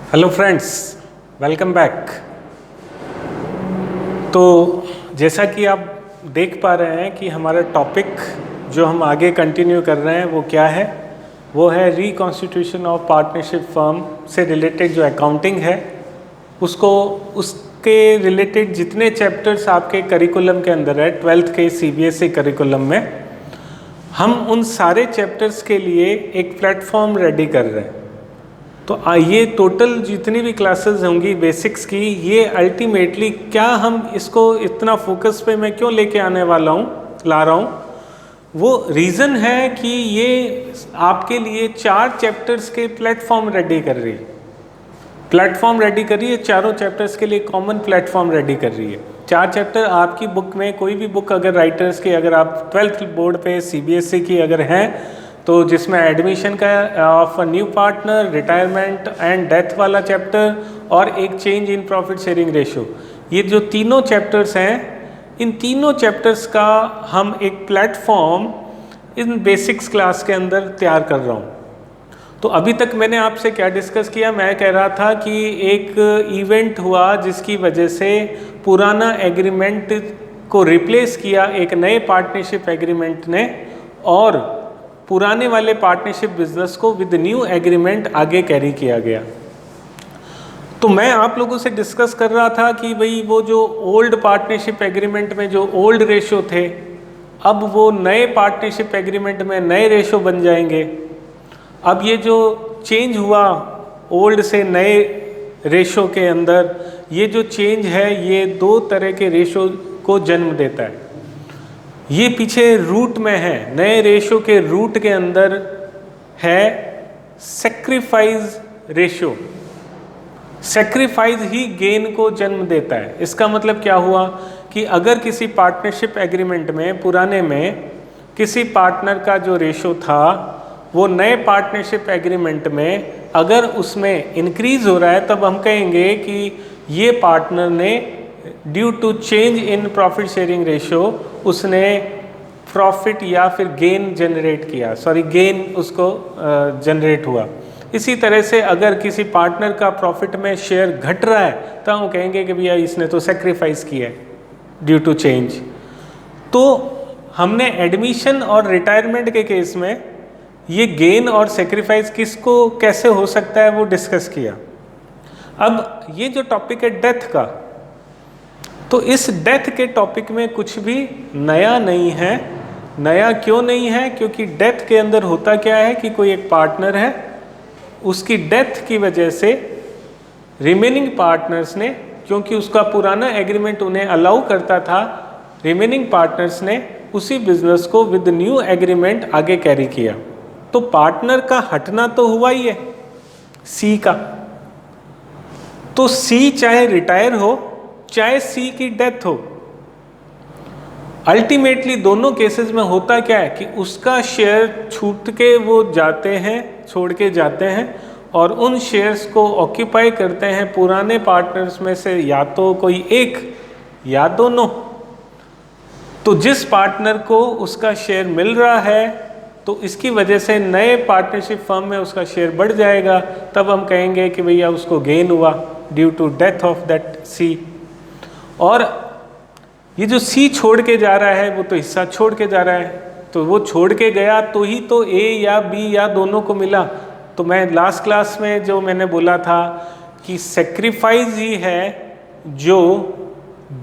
Hello friends, welcome back. तो जैसा कि आप देख पा रहे हैं कि हमारा टॉपिक जो हम आगे कंटिन्यू कर रहे हैं वो क्या है, वो है रिकॉन्स्टिट्यूशन ऑफ पार्टनरशिप फर्म से रिलेटेड जो अकाउंटिंग है उसके रिलेटेड जितने चैप्टर्स आपके करिकुलम के अंदर है 12th के CBSE करिकुलम में, हम उन सारे चैप्टर्स के लिए एक प्लेटफॉर्म रेडी कर रहे हैं। तो ये टोटल जितनी भी क्लासेस होंगी बेसिक्स की, ये अल्टीमेटली क्या हम इसको इतना फोकस पे मैं क्यों लेके आने वाला हूँ, ला रहा हूँ, वो रीज़न है कि ये आपके लिए 4 चैप्टर्स के प्लेटफॉर्म रेडी कर रही है। चारों चैप्टर्स के लिए कॉमन प्लेटफॉर्म रेडी कर रही है। 4 चैप्टर आपकी बुक में, कोई भी बुक अगर राइटर्स की, अगर आप 12th बोर्ड पे CBSE की अगर हैं, तो जिसमें एडमिशन का of new partner, retirement and death वाला चैप्टर और एक change in profit sharing ratio, ये जो तीनों चैप्टर्स हैं, इन तीनों चैप्टर्स का हम एक प्लेटफॉर्म इन बेसिक्स क्लास के अंदर तैयार कर रहा हूँ। तो अभी तक मैंने आपसे क्या डिस्कस किया, मैं कह रहा था कि एक इवेंट हुआ जिसकी वजह से पुराना एग्रीमेंट को रिप्लेस किया एक नए पार्टनरशिप एग्रीमेंट ने, और पुराने वाले पार्टनरशिप बिजनेस को विद न्यू एग्रीमेंट आगे कैरी किया गया। तो मैं आप लोगों से डिस्कस कर रहा था कि भाई वो जो ओल्ड पार्टनरशिप एग्रीमेंट में जो ओल्ड रेशो थे, अब वो नए पार्टनरशिप एग्रीमेंट में नए रेशो बन जाएंगे। अब ये जो चेंज हुआ ओल्ड से नए रेशो के अंदर, ये जो चेंज है ये 2 तरह के रेशो को जन्म देता है। ये पीछे रूट में है, नए रेशो के रूट के अंदर है सैक्रिफाइस रेशो। सैक्रिफाइस ही गेन को जन्म देता है। इसका मतलब क्या हुआ कि अगर किसी पार्टनरशिप एग्रीमेंट में, पुराने में किसी पार्टनर का जो रेशो था, वो नए पार्टनरशिप एग्रीमेंट में अगर उसमें इंक्रीज हो रहा है, तब हम कहेंगे कि ये पार्टनर ने due to change in profit sharing ratio उसने प्रॉफिट या फिर गेन जनरेट किया, गेन उसको जनरेट हुआ। इसी तरह से अगर किसी पार्टनर का प्रॉफिट में शेयर घट रहा है, तो हम कहेंगे कि भैया इसने तो सेक्रीफाइस किया है ड्यू टू चेंज। तो हमने एडमिशन और रिटायरमेंट के केस में ये गेन और सेक्रीफाइस किसको कैसे हो सकता है वो डिस्कस किया। अब ये जो टॉपिक है डेथ का, तो इस डेथ के टॉपिक में कुछ भी नया नहीं है। नया क्यों नहीं है? क्योंकि डेथ के अंदर होता क्या है कि कोई एक पार्टनर है, उसकी डेथ की वजह से रिमेनिंग पार्टनर्स ने, क्योंकि उसका पुराना एग्रीमेंट उन्हें अलाउ करता था, रिमेनिंग पार्टनर्स ने उसी बिजनेस को विद न्यू एग्रीमेंट आगे कैरी किया। तो पार्टनर का हटना तो हुआ ही है सी का। तो सी चाहे रिटायर हो, चाहे सी की डेथ हो, अल्टीमेटली दोनों केसेस में होता क्या है कि उसका शेयर छूट के वो जाते हैं, छोड़ के जाते हैं, और उन शेयर्स को ऑक्यूपाई करते हैं पुराने पार्टनर्स में से या तो कोई एक या दोनों। तो जिस पार्टनर को उसका शेयर मिल रहा है, तो इसकी वजह से नए पार्टनरशिप फर्म में उसका शेयर बढ़ जाएगा, तब हम कहेंगे कि भैया उसको गेन हुआ due to death of that sea. और ये जो सी छोड़ के जा रहा है, वो तो हिस्सा छोड़ के जा रहा है, तो वो छोड़ के गया तो ही तो ए या बी या दोनों को मिला। तो मैं लास्ट क्लास में जो मैंने बोला था कि सेक्रीफाइस ही है जो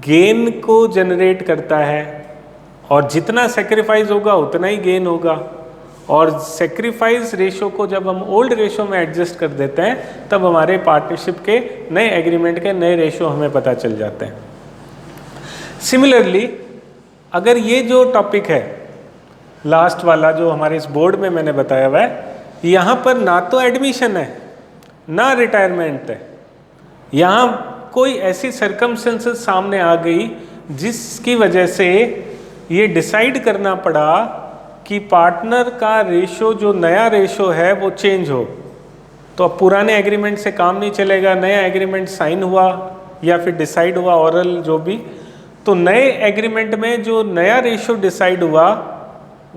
गेन को जनरेट करता है, और जितना सेक्रीफाइस होगा उतना ही गेन होगा। और सेक्रीफाइस रेशो को जब हम ओल्ड रेशो में एडजस्ट कर देते हैं, तब हमारे पार्टनरशिप के नए एग्रीमेंट के नए रेशो हमें पता चल जाते हैं। सिमिलरली, अगर ये जो टॉपिक है लास्ट वाला जो हमारे इस बोर्ड में मैंने बताया हुआ है, यहाँ पर ना तो एडमिशन है ना रिटायरमेंट है, यहाँ कोई ऐसी सर्कमस्टेंसेस सामने आ गई जिसकी वजह से ये डिसाइड करना पड़ा कि पार्टनर का रेशो, जो नया रेशो है, वो चेंज हो। तो अब पुराने एग्रीमेंट से काम नहीं चलेगा, नया एग्रीमेंट साइन हुआ या फिर डिसाइड हुआ, ऑरल जो भी। तो नए एग्रीमेंट में जो नया रेशो डिसाइड हुआ,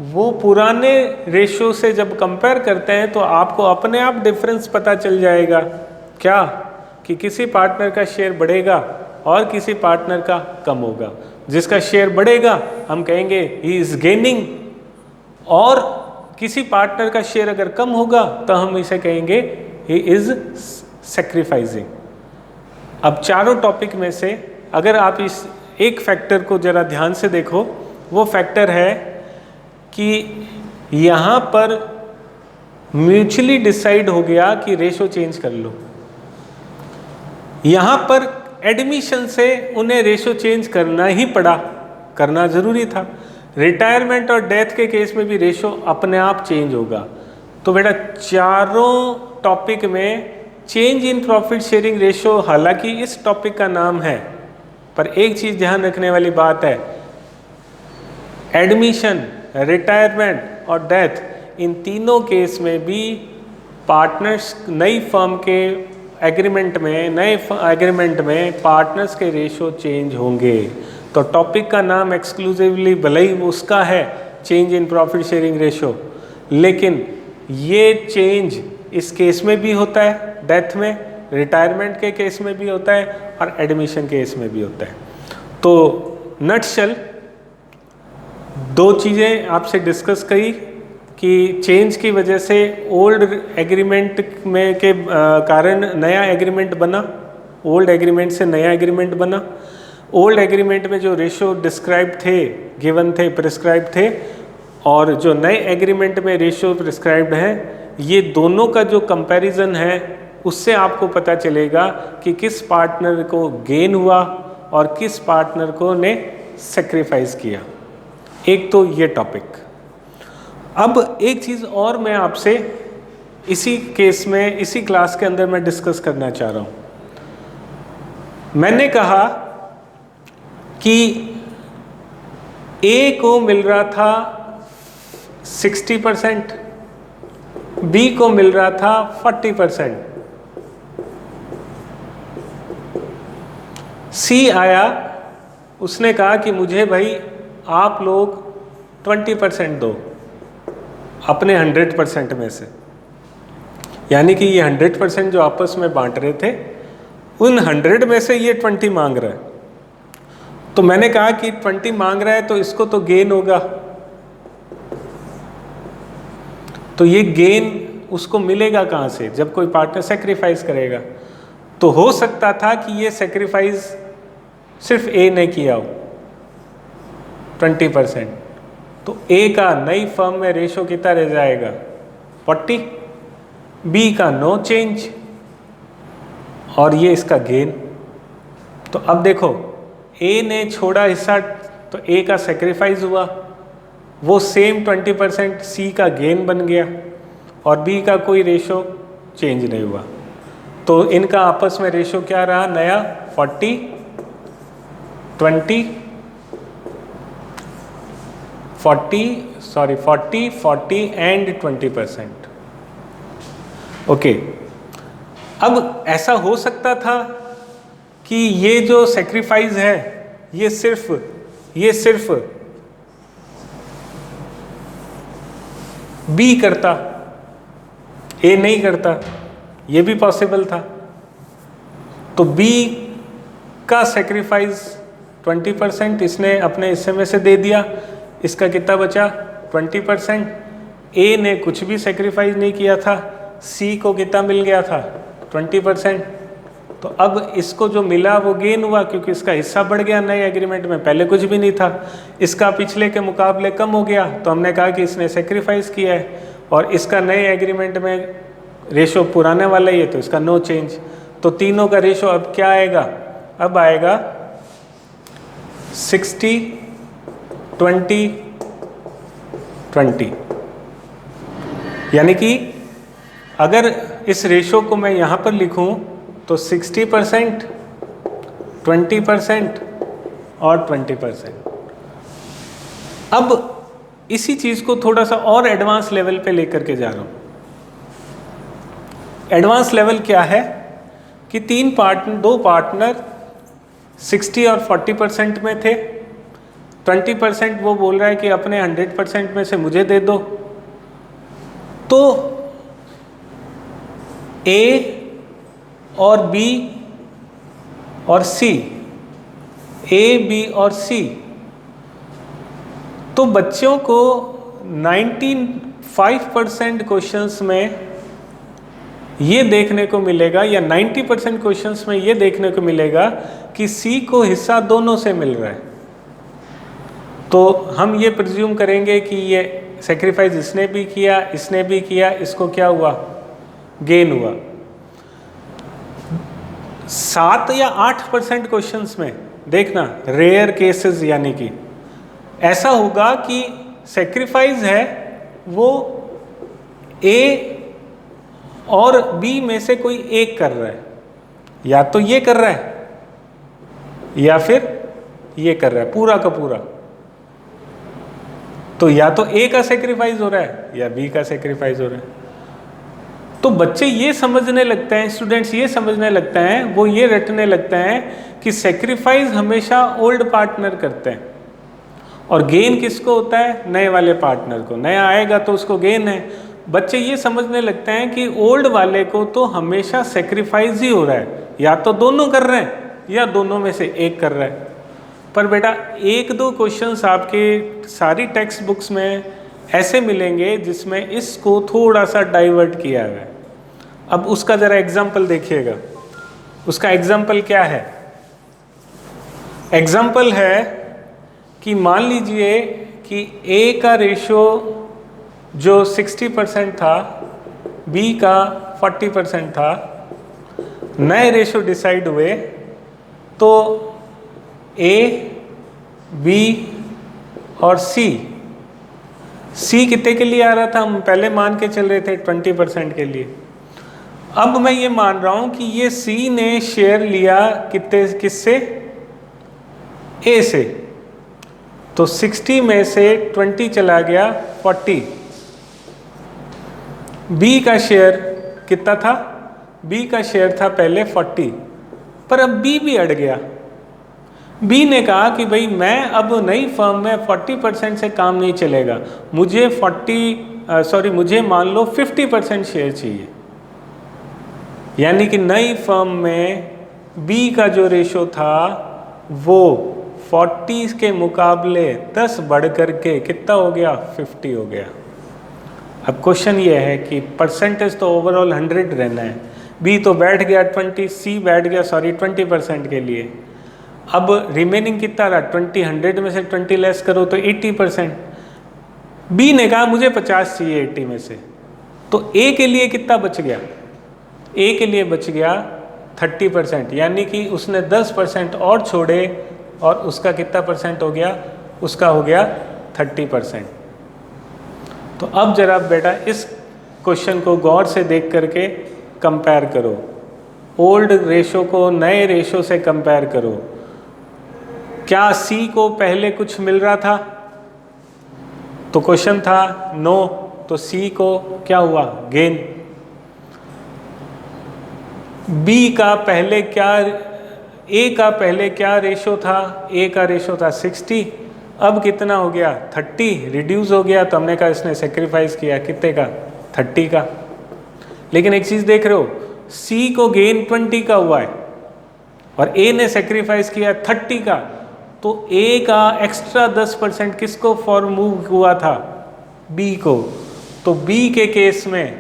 वो पुराने रेशो से जब कंपेयर करते हैं तो आपको अपने आप डिफरेंस पता चल जाएगा क्या कि किसी पार्टनर का शेयर बढ़ेगा और किसी पार्टनर का कम होगा। जिसका शेयर बढ़ेगा हम कहेंगे ही इज गेनिंग, और किसी पार्टनर का शेयर अगर कम होगा तो हम इसे कहेंगे ही इज सैक्रिफाइसिंग। अब चारों टॉपिक में से अगर आप इस एक फैक्टर को जरा ध्यान से देखो, वो फैक्टर है कि यहाँ पर म्यूचुअली डिसाइड हो गया कि रेशो चेंज कर लो। यहाँ पर एडमिशन से उन्हें रेशो चेंज करना ही पड़ा, करना ज़रूरी था। रिटायरमेंट और डेथ के केस में भी रेशो अपने आप चेंज होगा। तो बेटा चारों टॉपिक में change in profit sharing ratio, हालांकि इस टॉपिक का नाम है, पर एक चीज़ ध्यान रखने वाली बात है, एडमिशन, रिटायरमेंट और डेथ, इन तीनों केस में भी पार्टनर्स नई फर्म के एग्रीमेंट में, नए एग्रीमेंट में पार्टनर्स के रेशो चेंज होंगे। तो टॉपिक का नाम एक्सक्लूसिवली भले ही उसका है change in profit sharing ratio, लेकिन ये चेंज इस केस में भी होता है, डेथ में, रिटायरमेंट के केस में भी होता है और एडमिशन केस में भी होता है। तो नटशल दो चीज़ें आपसे डिस्कस करी कि चेंज की वजह से ओल्ड एग्रीमेंट में के कारण नया एग्रीमेंट बना, ओल्ड एग्रीमेंट से नया एग्रीमेंट बना। ओल्ड एग्रीमेंट में जो रेशो डिस्क्राइब थे, गिवन थे, प्रिस्क्राइब थे, और जो नए एग्रीमेंट में रेशो प्रिस्क्राइब्ड है, ये दोनों का जो कंपैरिजन है उससे आपको पता चलेगा कि किस पार्टनर को गेन हुआ और किस पार्टनर को ने सेक्रीफाइस किया। एक तो ये टॉपिक। अब एक चीज़ और मैं आपसे इसी केस में, इसी क्लास के अंदर मैं डिस्कस करना चाह रहा हूँ। मैंने कहा कि ए को मिल रहा था 60%, बी को मिल रहा था 40%, सी आया, उसने कहा कि मुझे भाई आप लोग 20% दो अपने 100% में से, यानी कि ये 100% जो आपस में बांट रहे थे, उन 100 में से ये 20 मांग रहा है। तो मैंने कहा कि 20 मांग रहा है तो इसको तो गेन होगा, तो ये गेन उसको मिलेगा कहाँ से जब कोई पार्टनर सेक्रीफाइस करेगा। तो हो सकता था कि ये सेक्रीफाइस सिर्फ ए ने किया हो 20%, तो ए का नई फर्म में रेशो कितना रह जाएगा 40, बी का नो चेंज और ये इसका गेन। तो अब देखो ए ने छोड़ा हिस्सा तो ए का सेक्रीफाइस हुआ, वो सेम 20% सी का गेन बन गया और बी का कोई रेशो चेंज नहीं हुआ। तो इनका आपस में रेशो क्या रहा नया 40 40 एंड 20%। ओके, अब ऐसा हो सकता था कि ये जो सेक्रीफाइस है ये सिर्फ बी करता, ए नहीं करता, ये भी पॉसिबल था। तो बी का सेक्रीफाइस 20% इसने अपने हिस्से में से दे दिया, इसका कितना बचा 20%। ए ने कुछ भी सेक्रीफाइस नहीं किया था, सी को कितना मिल गया था 20%। तो अब इसको जो मिला वो गेन हुआ क्योंकि इसका हिस्सा बढ़ गया नए एग्रीमेंट में, पहले कुछ भी नहीं था। इसका पिछले के मुकाबले कम हो गया तो हमने कहा कि इसने सेक्रीफाइस किया है, और इसका नए एग्रीमेंट में रेशो पुराने वाला ही है तो इसका नो चेंज। तो तीनों का रेशो अब क्या आएगा, अब आएगा 60-20-20। यानी कि अगर इस रेशो को मैं यहाँ पर लिखूँ तो 60%, 20% और 20%। अब इसी चीज़ को थोड़ा सा और एडवांस लेवल पे लेकर के जा रहा हूँ। एडवांस लेवल क्या है कि दो पार्टनर 60 और 40% में थे, 20% वो बोल रहा है कि अपने 100% में से मुझे दे दो। तो ए और बी और सी, ए बी और सी, तो बच्चों को 95% क्वेश्चंस में ये देखने को मिलेगा, या 90% क्वेश्चंस में ये देखने को मिलेगा कि सी को हिस्सा दोनों से मिल रहा है। तो हम ये प्रिज्यूम करेंगे कि ये सेक्रीफाइस इसने भी किया, इसने भी किया, इसको क्या हुआ, गेन हुआ। 7 या 8% क्वेश्चंस में देखना, रेयर केसेस यानी कि ऐसा होगा कि सेक्रीफाइस है वो ए और बी में से कोई एक कर रहा है, या तो ये कर रहा है या फिर ये कर रहा है पूरा का पूरा। तो या तो ए का सेक्रीफाइस हो रहा है या बी का सेक्रीफाइस हो रहा है। तो बच्चे ये समझने लगते हैं, स्टूडेंट्स ये समझने लगते हैं, वो ये रटने लगते हैं कि सेक्रीफाइस हमेशा ओल्ड पार्टनर करते हैं और गेन किसको होता है, नए वाले पार्टनर को। नया आएगा तो उसको गेन है। बच्चे ये समझने लगते हैं कि ओल्ड वाले को तो हमेशा सेक्रीफाइस ही हो रहा है, या तो दोनों कर रहे हैं या दोनों में से एक कर रहा है। पर बेटा 1-2 क्वेश्चंस आपके सारी टेक्स्ट बुक्स में ऐसे मिलेंगे जिसमें इसको थोड़ा सा डाइवर्ट किया हुआ है। अब उसका ज़रा एग्जाम्पल देखिएगा। उसका एग्जाम्पल क्या है? एग्जाम्पल है कि मान लीजिए कि ए का रेशो जो 60% था, बी का 40% था, नए रेशो डिसाइड हुए, तो ए, बी और सी कितने के लिए आ रहा था? हम पहले मान के चल रहे थे 20% के लिए। अब मैं ये मान रहा हूं कि ये सी ने शेयर लिया किससे? ए से। तो 60 में से 20 चला गया 40। बी का शेयर कितना था? बी का शेयर था पहले 40, पर अब बी भी अड़ गया। बी ने कहा कि भाई मैं अब नई फर्म में 40% से काम नहीं चलेगा, मुझे मुझे मान लो 50% शेयर चाहिए। यानी कि नई फर्म में बी का जो रेशो था वो 40 के मुकाबले 10 बढ़ करके कितना हो गया? 50 हो गया। अब क्वेश्चन ये है कि परसेंटेज तो ओवरऑल 100 रहना है, बी तो बैठ गया 20, सी बैठ गया 20% के लिए। अब रिमेनिंग कितना रहा? 20, 100 में से 20 लेस करो तो 80%। बी ने कहा मुझे 50 चाहिए 80 में से, तो ए के लिए कितना बच गया? ए के लिए बच गया 30%, यानी कि उसने 10% और छोड़े और उसका कितना परसेंट हो गया? उसका हो गया 30%। तो अब जरा बेटा इस क्वेश्चन को गौर से देख करके कंपेयर करो, ओल्ड रेशो को नए रेशो से कंपेयर करो। क्या सी को पहले कुछ मिल रहा था? तो क्वेश्चन था नो, तो सी को क्या हुआ? गेन। बी का पहले क्या, ए का पहले क्या रेशो था? ए का रेशो था 60, अब कितना हो गया? 30, रिड्यूस हो गया। तो हमने कहा इसने सेक्रीफाइस किया कितने का? 30 का। लेकिन एक चीज़ देख रहे हो, सी को गेन 20 का हुआ है और ए ने सेक्रीफाइस किया 30 का, तो ए का एक्स्ट्रा 10% किसको फॉर मूव हुआ था? बी को। तो बी के केस में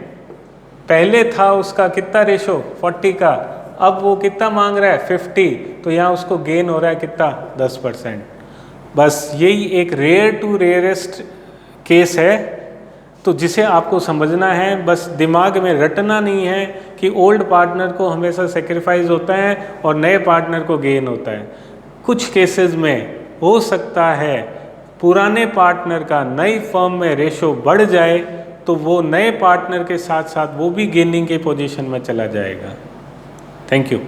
पहले था उसका कितना रेशो? 40 का, अब वो कितना मांग रहा है? 50, तो यहाँ उसको गेन हो रहा है कितना? 10%। बस यही एक रेयर टू रेयरेस्ट केस है, तो जिसे आपको समझना है, बस दिमाग में रटना नहीं है कि ओल्ड पार्टनर को हमेशा सेक्रीफाइस होता है और नए पार्टनर को गेन होता है। कुछ केसेस में हो सकता है पुराने पार्टनर का नई फर्म में रेशो बढ़ जाए तो वो नए पार्टनर के साथ साथ वो भी गेनिंग के पोजीशन में चला जाएगा। Thank you.